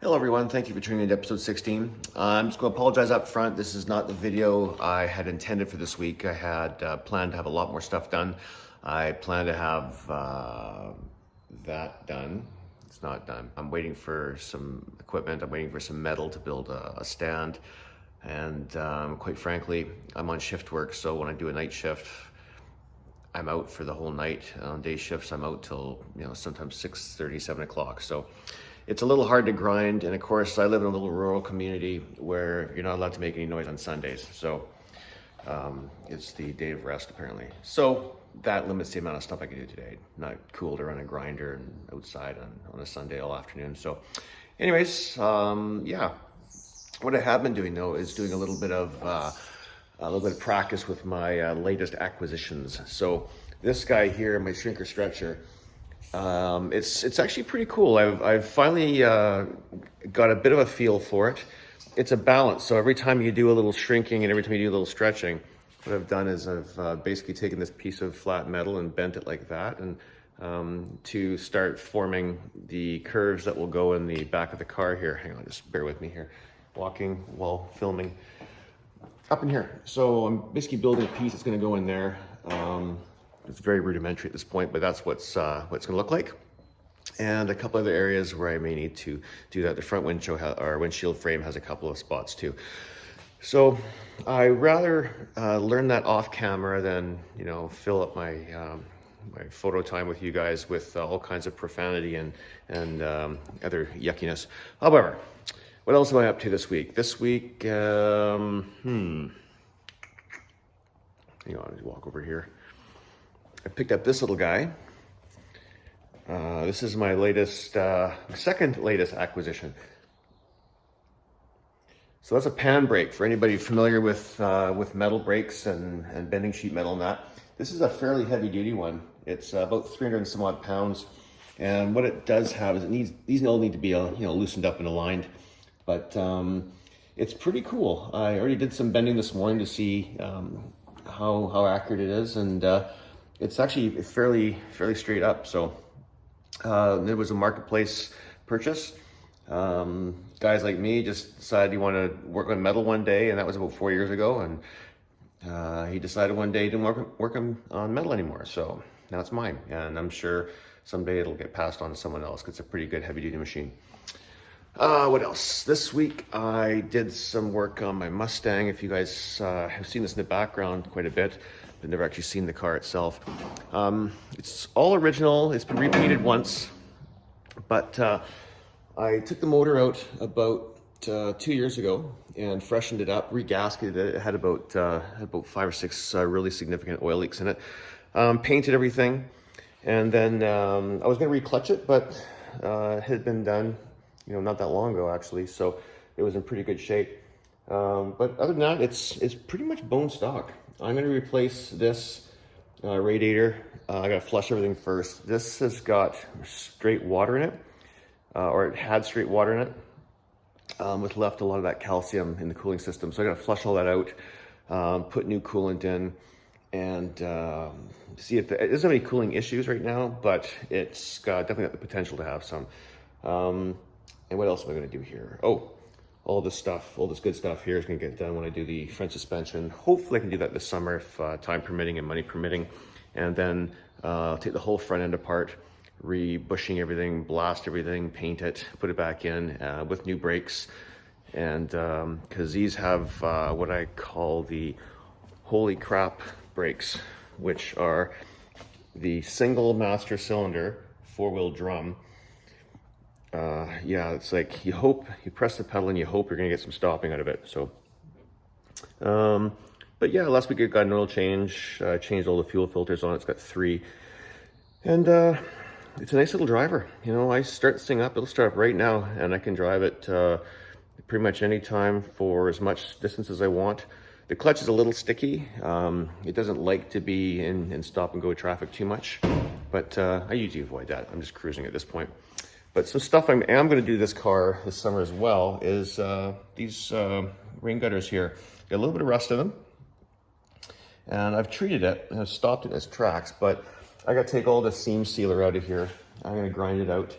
Hello everyone, thank you for tuning in to episode 16. I'm just going to apologize up front. This is not the video I had intended for this week. I had planned to have a lot more stuff done. I plan to have that done. It's not done. I'm waiting for some equipment. I'm waiting for some metal to build a stand. And quite frankly, I'm on shift work, so when I do a night shift, I'm out for the whole night. On day shifts, I'm out till, sometimes 6:30, 7 o'clock. So it's a little hard to grind. And of course, I live in a little rural community where you're not allowed to make any noise on Sundays. So it's the day of rest, apparently. So that limits the amount of stuff I can do today. Not cool to run a grinder and outside on a Sunday all afternoon. So anyways, yeah. What I have been doing though is doing a little bit of practice with my latest acquisitions. So this guy here, my shrinker stretcher, it's actually pretty cool. I've finally got a bit of a feel for it. It's a balance. So every time you do a little shrinking and every time you do a little stretching, what I've done is I've basically taken this piece of flat metal and bent it like that, and to start forming the curves that will go in the back of the car here. Hang on, just bear with me here. Walking while filming up in here. So I'm basically building a piece that's going to go in there. It's very rudimentary at this point, but that's what it's going to look like. And a couple other areas where I may need to do that. The front windshield frame has a couple of spots too. So I rather learn that off camera than fill up my my photo time with you guys with all kinds of profanity and other yuckiness. However, what else am I up to this week? This week, hang on, let me walk over here. I picked up this little guy. This is my latest, second latest acquisition. So that's a pan brake for anybody familiar with metal brakes and bending sheet metal and that. This is a fairly heavy duty one. It's about 300 and some odd pounds. And what it does have is these all need to be loosened up and aligned. But it's pretty cool. I already did some bending this morning to see how accurate it is, and it's actually fairly straight up. So it was a marketplace purchase. Guys like me just decided you want to work on metal one day, and that was about 4 years ago. And he decided one day he didn't work on metal anymore. So now it's mine, and I'm sure someday it'll get passed on to someone else because it's a pretty good heavy-duty machine. What else? This week I did some work on my Mustang. If you guys have seen this in the background quite a bit, but never actually seen the car itself. It's all original. It's been repainted once, but I took the motor out about 2 years ago and freshened it up, regasketed it. It had about 5 or 6 really significant oil leaks in it. Painted everything, and then I was going to reclutch it, but it had been done not that long ago actually, so it was in pretty good shape. But other than that, it's pretty much bone stock. I'm going to replace this radiator. I got to flush everything first. This has got straight water in it, or it had straight water in it, which left a lot of that calcium in the cooling system. So I got to flush all that out, put new coolant in, and see if it doesn't have any cooling issues right now, but it's definitely got the potential to have some. And what else am I going to do here? Oh, all this good stuff here is going to get done when I do the front suspension. Hopefully I can do that this summer if time permitting and money permitting. And then take the whole front end apart, re-bushing everything, blast everything, paint it, put it back in with new brakes. And because these have what I call the holy crap brakes, which are the single master cylinder 4-wheel drum. Yeah, it's like you press the pedal and you hope you're gonna get some stopping out of it. So, but yeah, last week I got an oil change, changed all the fuel filters on it. It's got 3, and it's a nice little driver. I start this thing up, it'll start up right now, and I can drive it pretty much any time for as much distance as I want. The clutch is a little sticky. It doesn't like to be in stop and go traffic too much, but I usually avoid that. I'm just cruising at this point. But some stuff I am going to do this car this summer as well is these rain gutters here. Got a little bit of rust in them. And I've treated it and I've stopped it in its tracks, but I got to take all the seam sealer out of here. I'm going to grind it out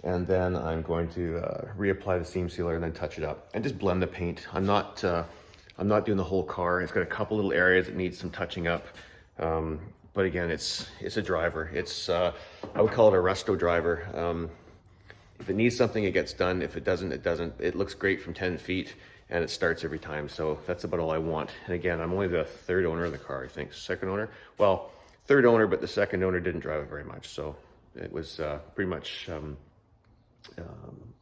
And then I'm going to reapply the seam sealer and then touch it up and just blend the paint. I'm not doing the whole car. It's got a couple little areas that need some touching up. But again, it's a driver. I would call it a resto driver. If it needs something, it gets done. If it doesn't, it doesn't. It looks great from 10 feet and it starts every time. So that's about all I want. And again, I'm only the third owner of the car, I think. Second owner? Well, third owner, but the second owner didn't drive it very much. So it was pretty much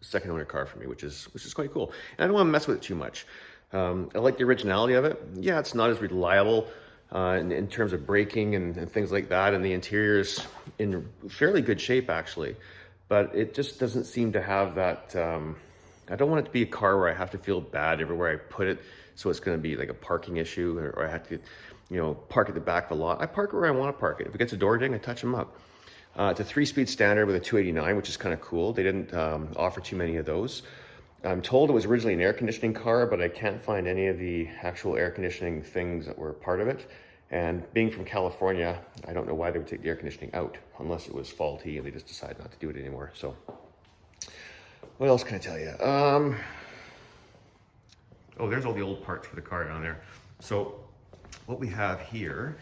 second owner car for me, which is quite cool. And I don't want to mess with it too much. I like the originality of it. Yeah, it's not as reliable in terms of braking and things like that. And the interior's in fairly good shape, actually. But it just doesn't seem to have that, I don't want it to be a car where I have to feel bad everywhere I put it. So it's going to be like a parking issue, or I have to, park at the back of the lot. I park it where I want to park it. If it gets a door ding, I touch them up. It's a 3-speed standard with a 289, which is kind of cool. They didn't offer too many of those. I'm told it was originally an air conditioning car, but I can't find any of the actual air conditioning things that were part of it. And being from California, I don't know why they would take the air conditioning out, unless it was faulty and they just decided not to do it anymore. So what else can I tell you? Oh, there's all the old parts for the car down there. So what we have here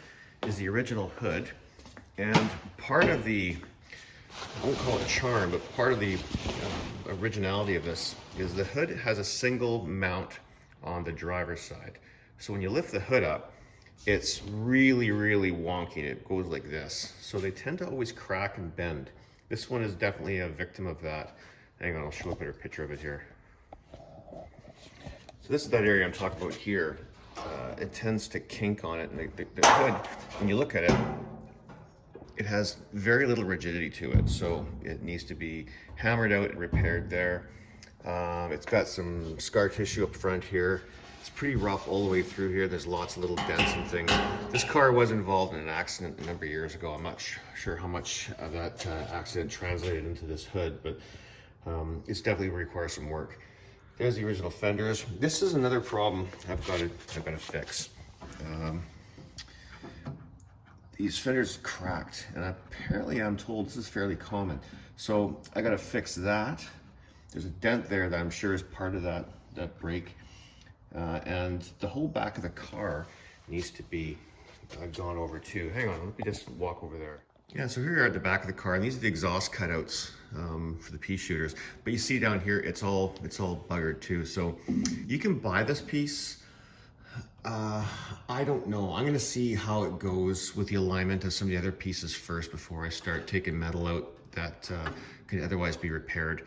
is the original hood. And part of the, I won't call it charm, but part of the originality of this is the hood has a single mount on the driver's side. So when you lift the hood up, it's really, really wonky. It goes like this. So they tend to always crack and bend. This one is definitely a victim of that. Hang on, I'll show a better picture of it here. So this is that area I'm talking about here. It tends to kink on it. And the hood, when you look at it, it has very little rigidity to it. So it needs to be hammered out and repaired there. It's got some scar tissue up front here. It's pretty rough all the way through here. There's lots of little dents and things. This car was involved in an accident a number of years ago. I'm not sure how much of that accident translated into this hood, but it's definitely requires some work. There's the original fenders. This is another problem I've got to fix. These fenders cracked, and apparently I'm told this is fairly common. So I got to fix that. There's a dent there that I'm sure is part of that brake. And the whole back of the car needs to be gone over too. Hang on, let me just walk over there. Yeah, so here we are at the back of the car, and these are the exhaust cutouts for the pea shooters. But you see down here, it's all buggered too. So you can buy this piece. I don't know. I'm gonna see how it goes with the alignment of some of the other pieces first before I start taking metal out that can otherwise be repaired.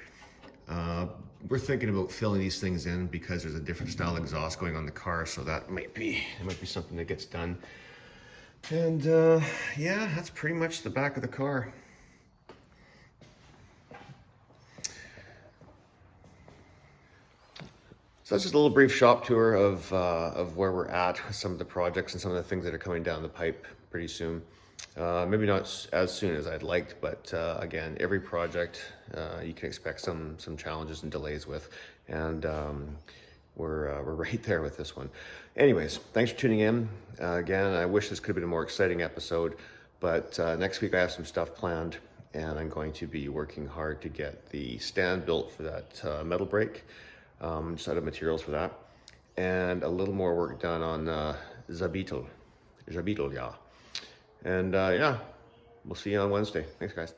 We're thinking about filling these things in because there's a different style exhaust going on the car, so that might be something that gets done. And yeah, that's pretty much the back of the car. So that's just a little brief shop tour of where we're at with some of the projects and some of the things that are coming down the pipe pretty soon. Maybe not as soon as I'd liked, but again, every project you can expect some challenges and delays with, and we're right there with this one. Anyways, thanks for tuning in. Again, I wish this could have been a more exciting episode, but next week I have some stuff planned, and I'm going to be working hard to get the stand built for that metal brake. Just out of materials for that, and a little more work done on the Beetle, yeah. And yeah, we'll see you on Wednesday. Thanks, guys.